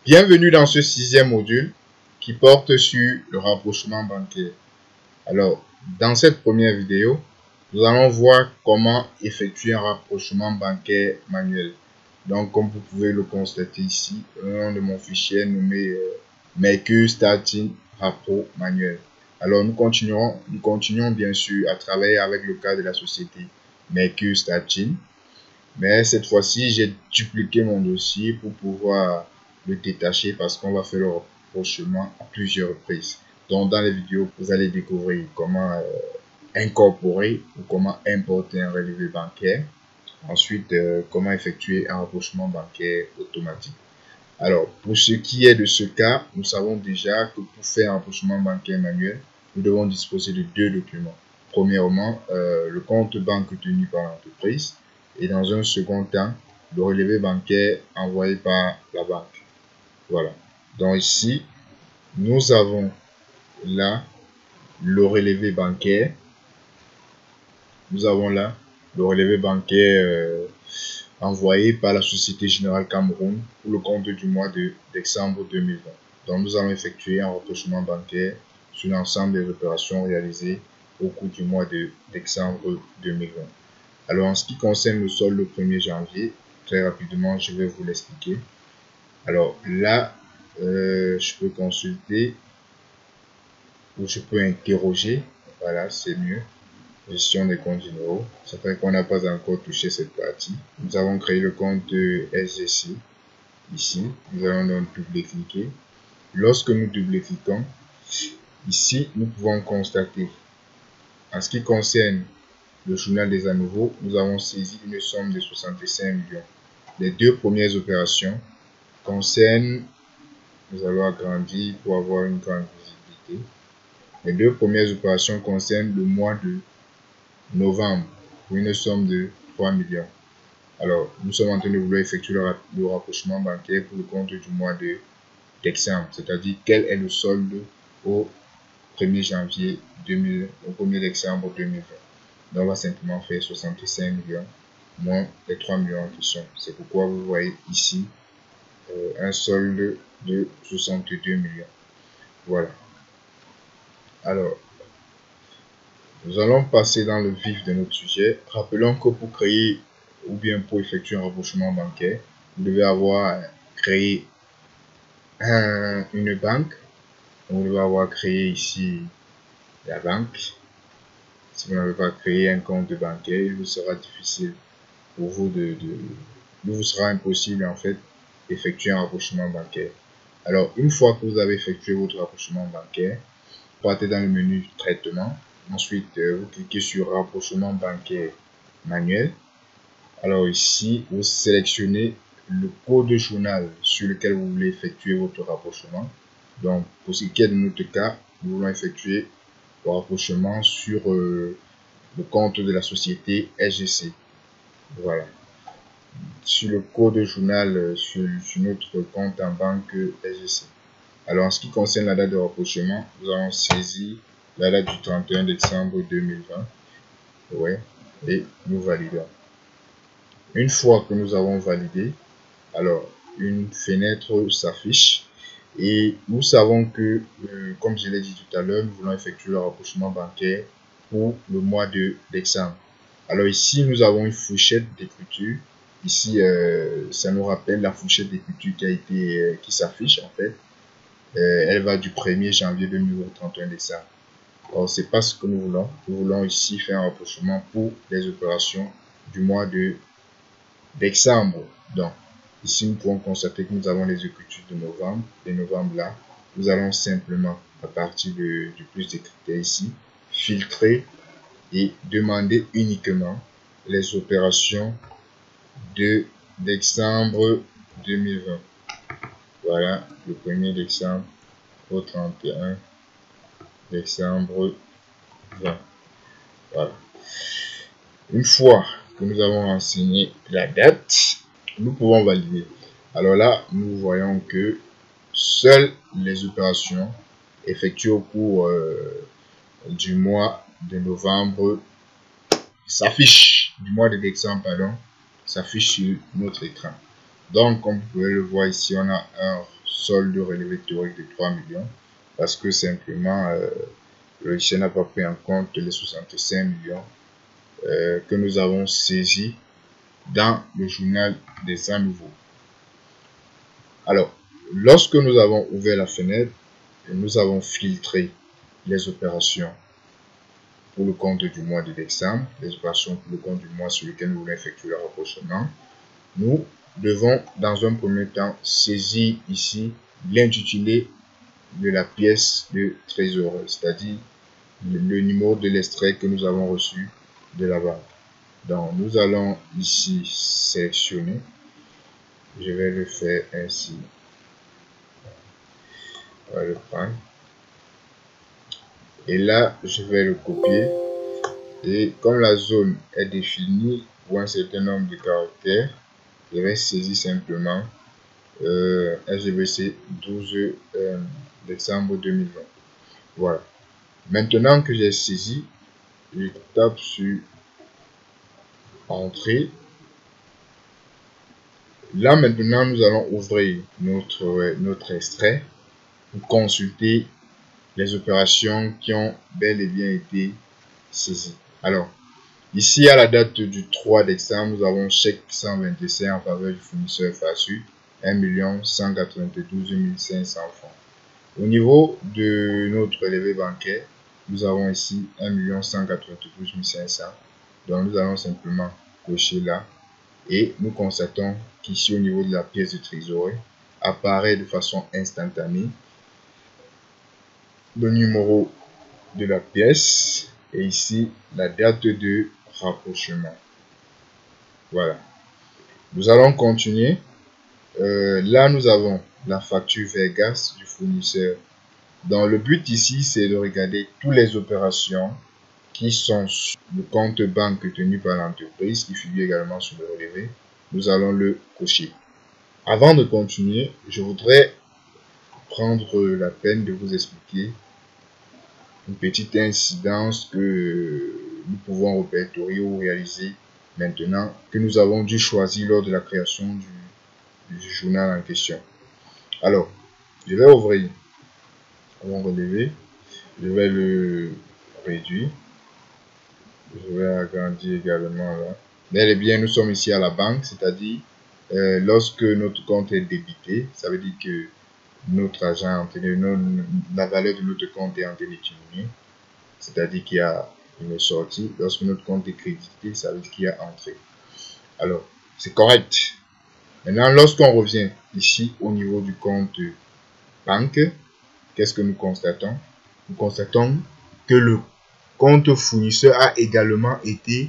Bienvenue dans ce 6e module qui porte sur le rapprochement bancaire. Alors, dans cette première vidéo, nous allons voir comment effectuer un rapprochement bancaire manuel. Donc, comme vous pouvez le constater ici, le nom de mon fichier est nommé Mercure Starting Rappro Manuel. Alors, nous continuons bien sûr à travailler avec le cas de la société Mercure Starting. Mais cette fois-ci, j'ai dupliqué mon dossier pour pouvoir le détacher parce qu'on va faire le rapprochement à plusieurs reprises. Donc, dans les vidéos, vous allez découvrir comment incorporer ou comment importer un relevé bancaire. Ensuite, comment effectuer un rapprochement bancaire automatique. Alors, pour ce qui est de ce cas, nous savons déjà que pour faire un rapprochement bancaire manuel, nous devons disposer de deux documents. Premièrement, le compte banque tenu par l'entreprise et dans un second temps, le relevé bancaire envoyé par la banque. Voilà. Donc ici, nous avons là le relevé bancaire. Nous avons là le relevé bancaire envoyé par la Société Générale Cameroun pour le compte du mois de décembre 2020. Donc nous allons effectuer un rapprochement bancaire sur l'ensemble des opérations réalisées au cours du mois de décembre 2020. Alors en ce qui concerne le solde le 1er janvier, très rapidement je vais vous l'expliquer. Alors là, je peux consulter ou je peux interroger. Voilà, c'est mieux. Gestion des comptes généraux. Ça fait qu'on n'a pas encore touché cette partie. Nous avons créé le compte SGC. Ici, nous allons donc double-cliquer. Lorsque nous double-cliquons, ici, nous pouvons constater, en ce qui concerne le journal des à nouveau, nous avons saisi une somme de 65 millions. Les deux premières opérations concernent, nous allons agrandir pour avoir une grande visibilité. Les deux premières opérations concernent le mois de novembre pour une somme de 3 millions. Alors, nous sommes en train de vouloir effectuer le rapprochement bancaire pour le compte du mois de décembre, c'est-à-dire quel est le solde au 1er janvier 2000, au 1er décembre 2020. Donc, on va simplement faire 65 millions moins les 3 millions en question. C'est pourquoi vous voyez ici un solde de 62 millions. Voilà. Alors, nous allons passer dans le vif de notre sujet. Rappelons que pour créer ou bien pour effectuer un rapprochement bancaire, vous devez avoir créé une banque. Vous devez avoir créé ici la banque. Si vous n'avez pas créé un compte bancaire, il vous sera difficile pour vous il vous sera impossible en fait d'effectuer un rapprochement bancaire. Alors, une fois que vous avez effectué votre rapprochement bancaire, partez dans le menu traitement. Ensuite, vous cliquez sur rapprochement bancaire manuel. Alors ici, vous sélectionnez le code journal sur lequel vous voulez effectuer votre rapprochement. Donc, pour ce qui est de notre cas, nous voulons effectuer le rapprochement sur le compte de la société SGC. Voilà. Sur le code journal sur notre compte en banque SGC. Alors, en ce qui concerne la date de rapprochement, nous allons saisir la date du 31 décembre 2020. Ouais. Et nous validons. Une fois que nous avons validé, alors une fenêtre s'affiche et nous savons que, comme je l'ai dit tout à l'heure, nous voulons effectuer le rapprochement bancaire pour le mois de décembre. Alors ici, nous avons une fourchette d'écriture. Ici, ça nous rappelle la fourchette d'écriture qui s'affiche en fait. Elle va du 1er janvier 2020 au 31 décembre. Alors, c'est pas ce que nous voulons. Nous voulons ici faire un rapprochement pour les opérations du mois de décembre. Donc, ici, nous pouvons constater que nous avons les écritures de novembre. Et novembre là, nous allons simplement, à partir du plus des critères ici, filtrer et demander uniquement les opérations de décembre 2020. Voilà, le 1er décembre au 31 décembre 20. Voilà. Une fois que nous avons renseigné la date, nous pouvons valider. Alors là, nous voyons que seules les opérations effectuées au cours du mois de novembre s'affichent, du mois de décembre, pardon, s'affichent sur notre écran. Donc, comme vous pouvez le voir ici, on a un solde relevé théorique de 3 millions parce que simplement le logiciel n'a pas pris en compte les 65 millions que nous avons saisis dans le journal des 100 nouveaux. Alors, lorsque nous avons ouvert la fenêtre, nous avons filtré les opérations pour le compte du mois de décembre, les opérations pour le compte du mois sur lequel nous voulons effectuer le rapprochement. Nous devons dans un premier temps saisir ici l'intitulé de la pièce de trésorerie, c'est-à-dire le numéro de l'extrait que nous avons reçu de la banque. Donc nous allons ici sélectionner, je vais le faire ainsi, on va le prendre, et là je vais le copier, et comme la zone est définie pour un certain nombre de caractères, je vais saisir simplement SGBC 12 décembre 2020. Voilà. Maintenant que j'ai saisi, je tape sur Entrée. Là maintenant, nous allons ouvrir notre extrait pour consulter les opérations qui ont bel et bien été saisies. Alors, ici à la date du 3 décembre, nous avons chèque 125 en faveur du fournisseur FASU, 1 192 500 francs. Au niveau de notre relevé bancaire, nous avons ici 1 192 500. Donc nous allons simplement cocher là et nous constatons qu'ici au niveau de la pièce de trésorerie apparaît de façon instantanée le numéro de la pièce et ici la date de rapprochement. Voilà. Nous allons continuer. Là nous avons la facture Vegas du fournisseur. Donc le but ici c'est de regarder toutes les opérations qui sont sur le compte banque tenu par l'entreprise, qui figure également sur le relevé. Nous allons le cocher. Avant de continuer, je voudrais prendre la peine de vous expliquer une petite incidence que nous pouvons répertorier ou réaliser maintenant, que nous avons dû choisir lors de la création du journal en question. Alors, je vais ouvrir mon relevé, je vais le réduire. Je vais agrandir également là. Bel et bien, nous sommes ici à la banque, c'est-à-dire lorsque notre compte est débité, ça veut dire que notre argent, la valeur de notre compte est en train de diminuer, c'est-à-dire qu'il y a une sortie. Lorsque notre compte est crédité, ça veut dire qu'il y a entrée. Alors, c'est correct. Maintenant, lorsqu'on revient ici au niveau du compte banque, qu'est-ce que nous constatons? Nous constatons que le compte fournisseur a également été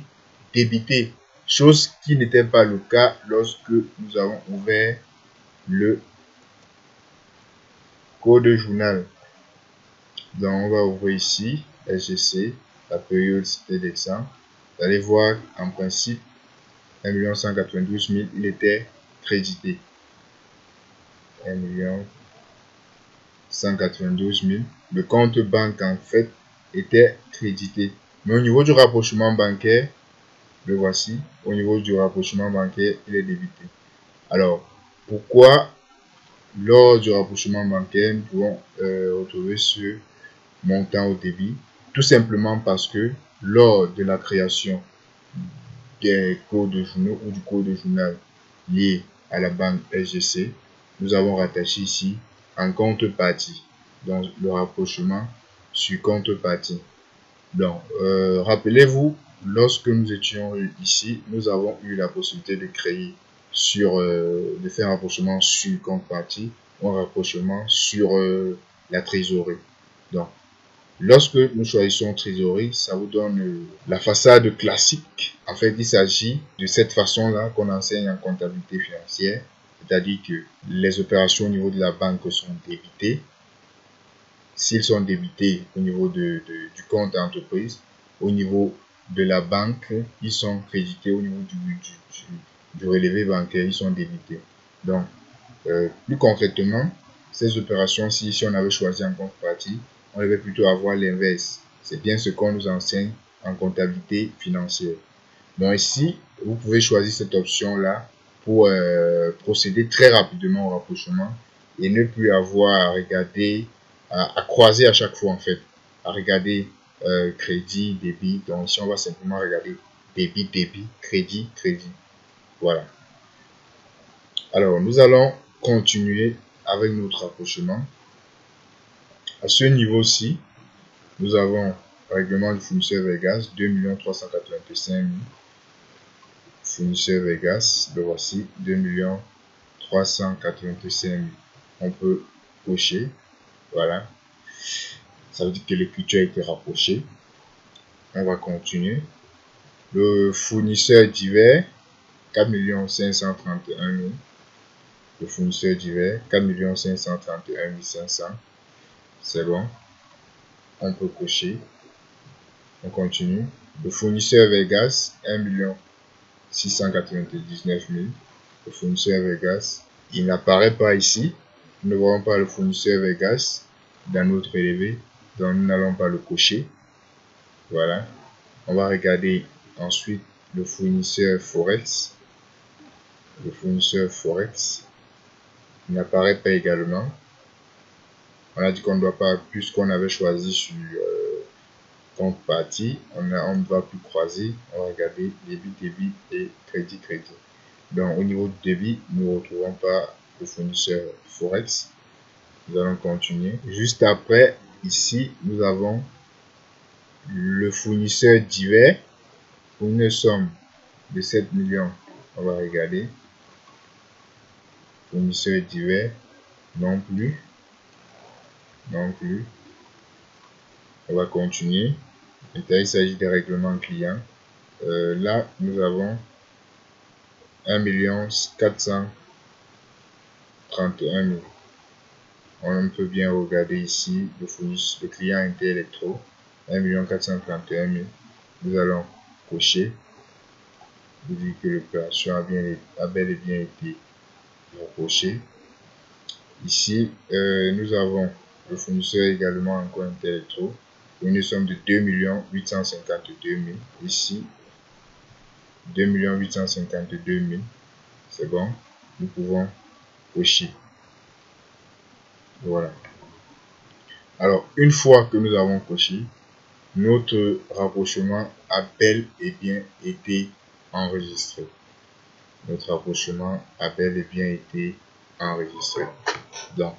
débité, chose qui n'était pas le cas lorsque nous avons ouvert le code journal. Donc on va ouvrir ici SGC, la période c'était décembre. Vous allez voir en principe 1 192 000 il était crédité. 1 192 000. Le compte banque en fait était crédité. Mais au niveau du rapprochement bancaire, le voici. Au niveau du rapprochement bancaire, il est débité. Alors, pourquoi lors du rapprochement bancaire, nous pouvons retrouver ce montant au débit? Tout simplement parce que lors de la création des codes journaux ou du code journal lié à la banque SGC, nous avons rattaché ici en contrepartie. Donc, le rapprochement sur contrepartie. Donc, rappelez-vous, lorsque nous étions ici, nous avons eu la possibilité de créer de faire un rapprochement sur contrepartie ou un rapprochement sur la trésorerie. Donc, lorsque nous choisissons trésorerie, ça vous donne la façade classique. En fait, il s'agit de cette façon-là qu'on enseigne en comptabilité financière, c'est-à-dire que les opérations au niveau de la banque sont débitées. S'ils sont débités au niveau du compte d'entreprise, au niveau de la banque, ils sont crédités au niveau du relevé bancaire, ils sont débités. Donc, plus concrètement, ces opérations, si on avait choisi en contrepartie, on devait plutôt avoir l'inverse. C'est bien ce qu'on nous enseigne en comptabilité financière. Donc ici, vous pouvez choisir cette option-là pour procéder très rapidement au rapprochement et ne plus avoir à regarder, à croiser à chaque fois en fait, à regarder crédit, débit. Donc ici on va simplement regarder débit, débit, crédit, crédit. Voilà. Alors nous allons continuer avec notre rapprochement. À ce niveau-ci, nous avons règlement du fournisseur Vegas, 2 385 000. Fournisseur Vegas, le voici, 2 385 000. On peut cocher, voilà. Ça veut dire que l'écriture a été rapprochée. On va continuer. Le fournisseur divers, 4 531 000. Le fournisseur divers, 4 531 500. C'est bon. On peut cocher. On continue. Le fournisseur Vegas, 1 699 000. Le fournisseur Vegas, il n'apparaît pas ici. Nous ne voyons pas le fournisseur Vegas dans notre élevé. Donc nous n'allons pas le cocher. Voilà. On va regarder ensuite le fournisseur Forex. Le fournisseur Forex n'apparaît pas également. On a dit qu'on ne doit pas, puisqu'on avait choisi sur compte partie, on ne va plus croiser. On va regarder débit, débit et crédit, crédit. Donc au niveau du débit, nous ne retrouvons pas le fournisseur Forex. Nous allons continuer. Juste après, ici, nous avons le fournisseur divers pour une somme de 7 millions. On va regarder. Fournisseur divers, non plus. Non plus. On va continuer. Maintenant, il s'agit des règlements clients. Là, nous avons 1 431 000. On peut bien regarder ici le client Interelectro, 1 431 000. Nous allons cocher. Vous dire que l'opération a bel et bien été cochée. Ici, nous avons le fournisseur également encore Interelectro. Une somme de 2 852 000. Ici, 2 852 000. C'est bon. Nous pouvons cocher. Voilà. Alors, une fois que nous avons coché, notre rapprochement a bel et bien été enregistré. Notre rapprochement a bel et bien été enregistré. Donc,